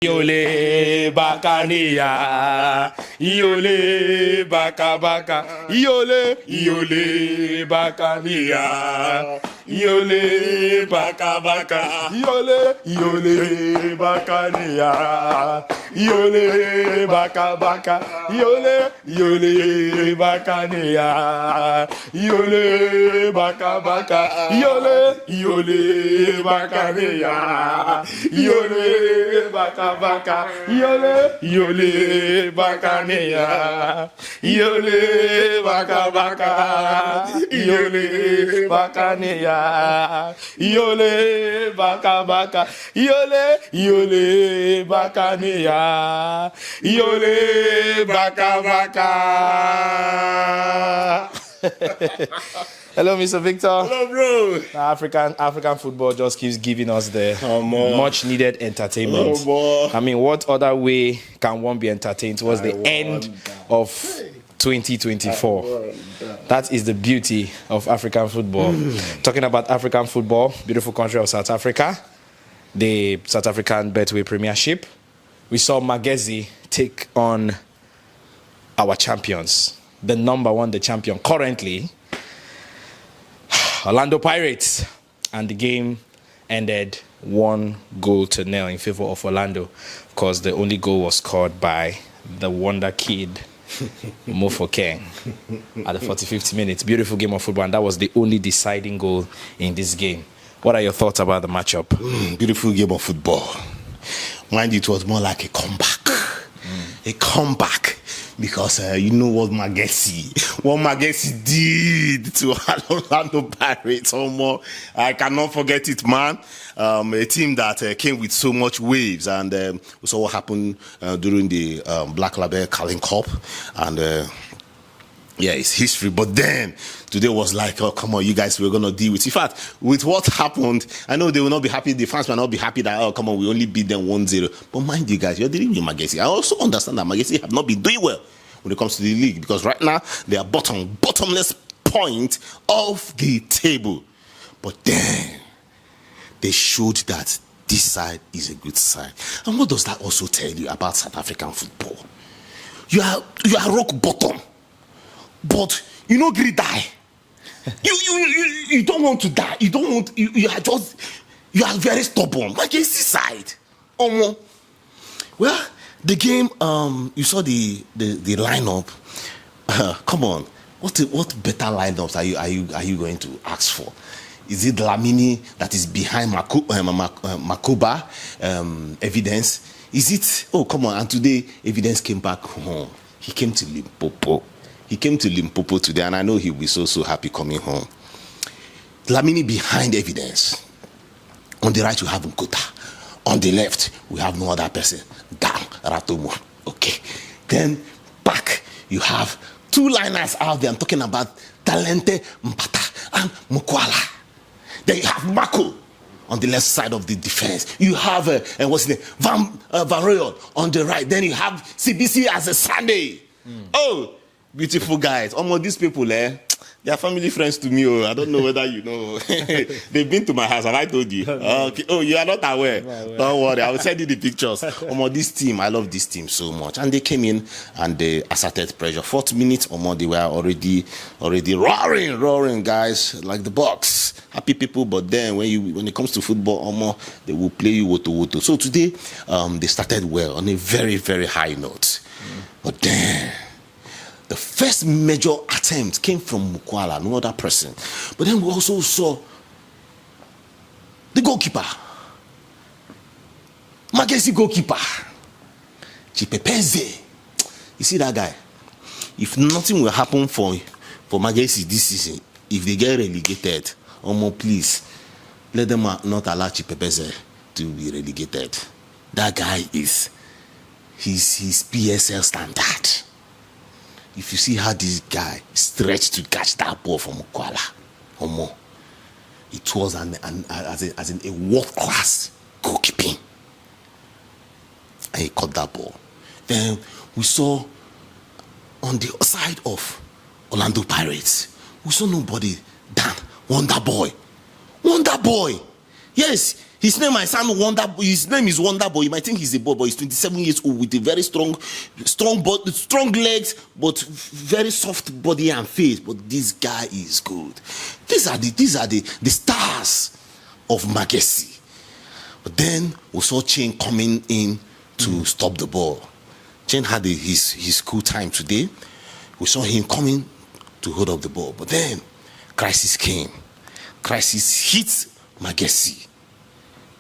Iole bakania, iole baka baka, iole bakania, iole baka baka, iole bakania, iole baka baka, iole bakania, iole baka baka, iole bakania, iole baka baka, iole bakania, iole baka baka, iole bakania, iole baka baka, iole bakania, iole baka baka. Hello, Mr. Victor. Hello, bro. African football just keeps giving us the much needed entertainment. Oh, I mean, what other way can one be entertained towards the end of 2024? That is the beauty of African football. Talking about African football, beautiful country of South Africa, the South African Betway Premiership. We saw Magesi take on our champions, the number one, the champion currently, Orlando Pirates, and the game ended 1-0 in favor of Orlando. Of course, the only goal was scored by the wonder kid, Mofo Keng, at the 45th minute. Beautiful game of football, and that was the only deciding goal in this game. What are your thoughts about the matchup? Beautiful game of football. Mind you, it was more like a comeback. A comeback. Because you know what Magesi did to Orlando Pirates. I cannot forget it, man. A team that came with so much waves, and we saw what happened during the Black Label Carling Cup, and yeah, it's history. But then today was like, oh, come on, you guys, we're gonna deal with. In fact, with what happened, I know they will not be happy. The fans will not be happy that, oh, come on, we only beat them 1-0. But mind you guys, you're dealing with Magesi. I also understand that Magesi have not been doing well when it comes to the league, because right now they are bottomless point of the table. But then they showed that this side is a good side. And what does that also tell you about South African football? You are rock bottom. But you know, greedy die. You don't want to die. You don't want. You are very stubborn. Magesi side. Well, the game. You saw the lineup. Come on. What better lineups are you going to ask for? Is it Dlamini that is behind Makuba? Evidence. Is it? Oh, come on. And today, Evidence came back home. He came to Limpopo. He came to Limpopo today, and I know he'll be so happy coming home. Dlamini behind Evidence. On the right, you have Nkota. On the left, we have no other person. Down, Ratomo. Okay. Then back, you have two liners out there. I'm talking about Talente Mpata and Mukwala. Then you have Mako on the left side of the defense. You have what's his name? Van Royal on the right. Then you have CBC as a Sunday. Oh, beautiful guys. These people, they are family friends to me. I don't know whether you know. They've been to my house, and I told you. Okay. Oh, you are not aware. Don't worry, I will send you the pictures. This team, I love this team so much. And they came in and they asserted pressure. 4th minute, they were already roaring, guys, like the box. Happy people, but then when it comes to football, they will play you woto. So today, they started well on a very, very high note. But then the first major attempt came from Mukwala, no other person. But then we also saw the goalkeeper, Magesi goalkeeper, Chipepeze. You see that guy? If nothing will happen for Magesi this season, if they get relegated, please let them not allow Chipepeze to be relegated. That guy is his PSL standard. If you see how this guy stretched to catch that ball from Mukwala, it was as in a world-class goalkeeping. And he caught that ball. Then we saw on the side of Orlando Pirates, we saw nobody than Wonder Boy. Yes, His name might sound Wonder. His name is Wonder Boy. You might think he's a boy, but he's 27 years old with a very strong legs, but very soft body and face. But this guy is good. These are the stars of Magesi. But then we saw Chain coming in to stop the ball. Chain had his cool time today. We saw him coming to hold up the ball. But then crisis came. Crisis hit Magesi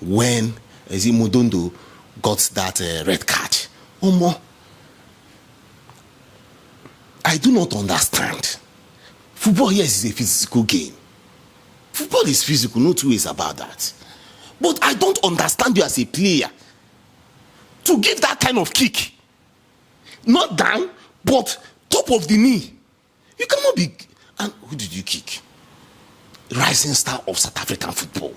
when Mudondo got that red card. Omo, I do not understand. Football, yes, is a physical game. Football is physical, no two ways about that. But I don't understand you as a player to give that kind of kick. Not down, but top of the knee. You cannot be. And who did you kick? Rising star of South African football.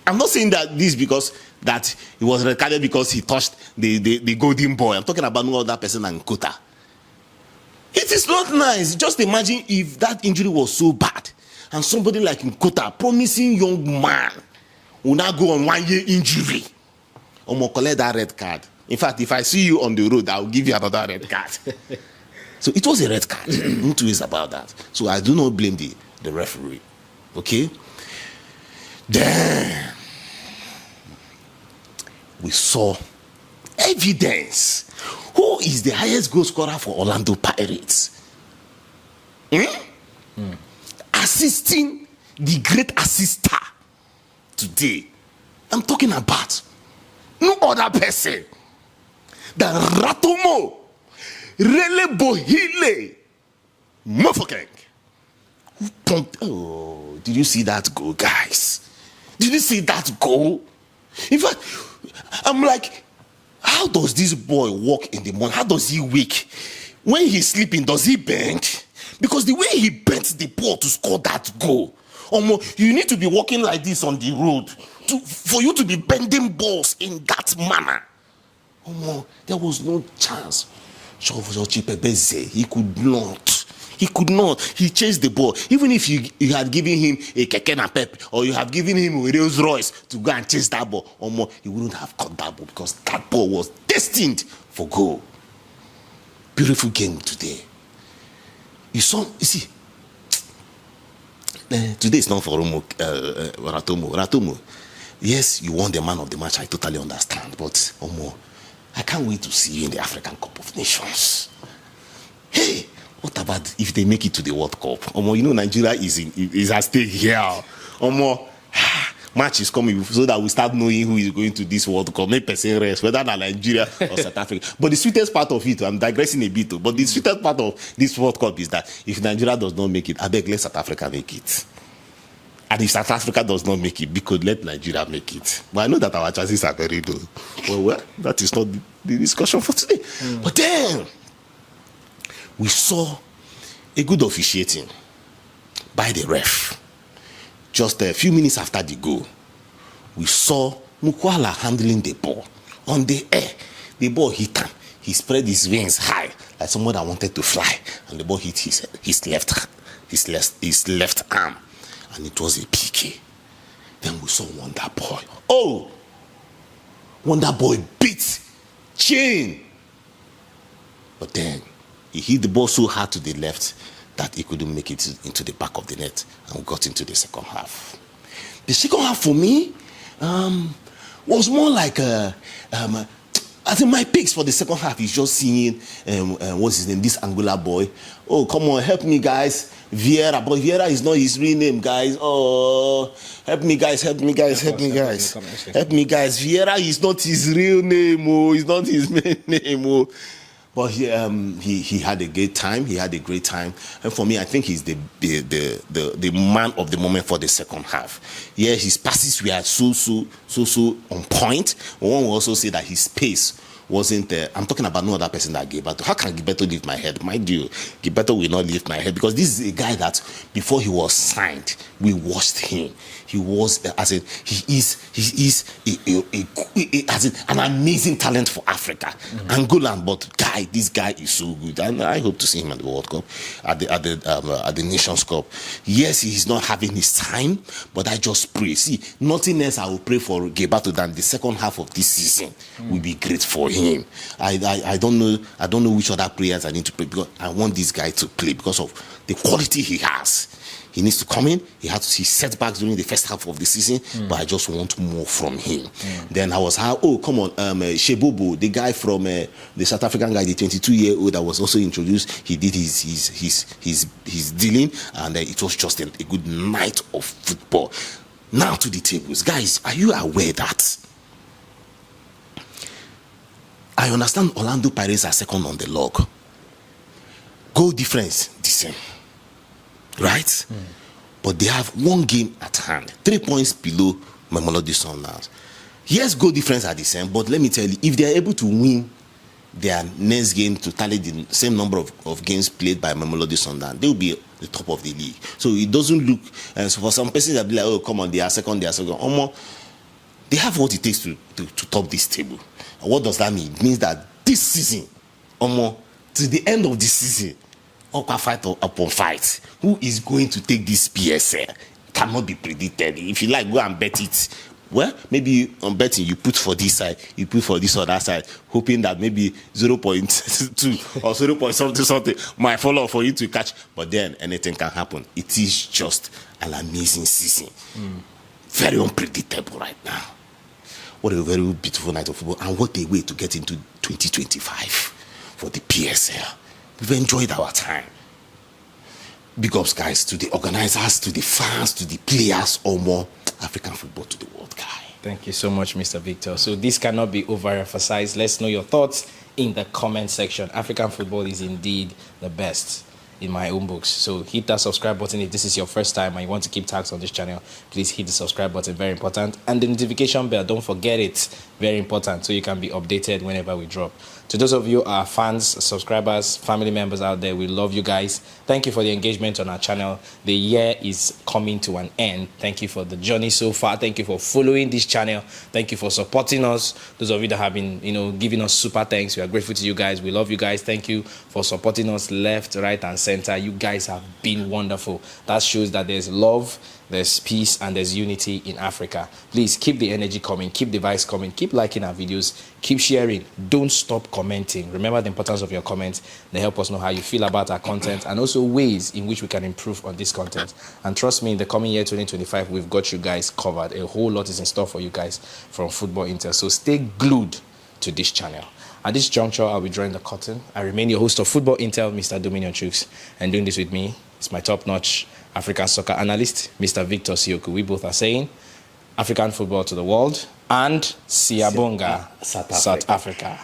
I'm not saying that this because that he was red carded because he touched the golden boy. I'm talking about no other person than Kota. It is not nice. Just imagine if that injury was so bad and somebody like Nkota, promising young man, will now go on 1 year injury. I'm going to collect that red card. In fact, if I see you on the road, I'll give you another red card. So it was a red card. No two ways about that. So I do not blame the referee. Okay? Then we saw evidence. Who is the highest goal scorer for Orlando Pirates? Assisting the great assister today. I'm talking about no other person than Ratomo Rele Bohile Mofokeng. Who pumped? Oh, did you see that goal, guys? Did you see that goal? In fact, I'm like, how does this boy walk in the morning? How does he wake? When he's sleeping, does he bend? Because the way he bent the ball to score that goal, you need to be walking like this on the road for you to be bending balls in that manner. There was no chance. He could not. He could not. He chased the ball. Even if you had given him a Keke na Pep or you have given him a Rolls Royce to go and chase that ball, he wouldn't have caught that ball because that ball was destined for goal. Beautiful game today. You see, today is not for Ratomo. Yes, you won the man of the match. I totally understand. But I can't wait to see you in the African Cup of Nations. Hey, what about if they make it to the World Cup? Nigeria is at stake here. Match is coming so that we start knowing who is going to this World Cup. Make person rest, whether not Nigeria or South Africa. But the sweetest part of it, I'm digressing a bit, but the sweetest part of this World Cup is that if Nigeria does not make it, I beg let South Africa make it. And if South Africa does not make it, we could let Nigeria make it. But I know that our chances are very low. Well, that is not the discussion for today. But then, we saw a good officiating by the ref. Just a few minutes after the goal, we saw Mukwala handling the ball on the air. The ball hit him. He spread his wings high like someone that wanted to fly, and the ball hit his left arm, and it was a PK. Then we saw Wonder Boy. Oh, Wonder Boy beat Chain, but then he hit the ball so hard to the left that he couldn't make it into the back of the net, and we got into the second half. The second half for me was more like I think my picks for the second half is just seeing what's his name, this Angola boy. Oh, come on, help me, guys. Vieira, but Vieira is not his real name, guys. Oh, help me, guys. Help me, guys. Vieira is not his real name. Oh, it's not his main name. Oh. But he had a great time. He had a great time, and for me, I think he's the man of the moment for the second half. Yeah, his passes were so on point. One will also say that his pace wasn't. I'm talking about no other person that Gilberto. How can Gilberto lift my head? Mind you, Gilberto will not lift my head because this is a guy that before he was signed, we watched him. He was, as in, he is as in, an amazing talent for Africa, Angolan. But this guy is so good, and I hope to see him at the World Cup, at the Nations Cup. Yes, he's not having his time, but I just pray. See, nothing else I will pray for Gilberto than the second half of this season will be great for him. I don't know which other prayers I need to pray because I want this guy to play because of the quality he has. He needs to come in. He had to see setbacks during the first half of the season, but I just want more from him. Then I was, come on, Shebobo, the guy from the South African guy, the 22-year-old that was also introduced. He did his dealing, and it was just a good night of football. Now to the tables, guys. Are you aware that I understand Orlando Pirates are second on the log? Goal difference the same. Right? But they have one game at hand, 3 points below Mamelodi Sundowns. Yes, goal difference are the same, but let me tell you, if they are able to win their next game to tally the same number of games played by Mamelodi Sundowns, they will be at the top of the league. So it doesn't look, and so for some persons that be like, oh, come on, they are second. They have what it takes to top this table. And what does that mean? It means that this season, to the end of the season, fight upon fight. Who is going to take this PSL cannot be predicted. If you like, go and bet it. Well, maybe on betting you put for this side, you put for this other side, hoping that maybe 0.2 or 0. something might follow for you to catch. But then anything can happen. It is just an amazing season. Very unpredictable right now. What a very beautiful night of football, and what a way to get into 2025 for the PSL. We've enjoyed our time. Big ups, guys, to the organizers, to the fans, to the players, or more African football to the world, guy. Thank you so much, Mr. Victor. So this cannot be overemphasized. Let's know your thoughts in the comment section. African football is indeed the best in my own books. So hit that subscribe button if this is your first time and you want to keep tabs on this channel. Please hit the subscribe button, very important. And the notification bell, don't forget it, very important, so you can be updated whenever we drop. To those of you our fans, subscribers, family members out there, we love you guys. Thank you for the engagement on our channel. The year is coming to an end. Thank you for the journey so far. Thank you for following this channel. Thank you for supporting us. Those of you that have been, giving us super thanks, we are grateful to you guys. We love you guys. Thank you for supporting us left, right, and center. You guys have been wonderful. That shows that there's love, there's peace, and there's unity in Africa. Please keep the energy coming, keep the vibes coming, keep liking our videos, keep sharing, don't stop commenting. Remember the importance of your comments. They help us know how you feel about our content and also ways in which we can improve on this content. And trust me, in the coming year 2025, we've got you guys covered. A whole lot is in store for you guys from Football Intel, so stay glued to this channel. At this juncture, I'll be drawing the curtain. I remain your host of Football Intel, Mr. Dominion Chooks, and doing this with me is my top-notch African soccer analyst, Mr. Victor Siokwu. We both are saying African football to the world and Siyabonga, South Africa.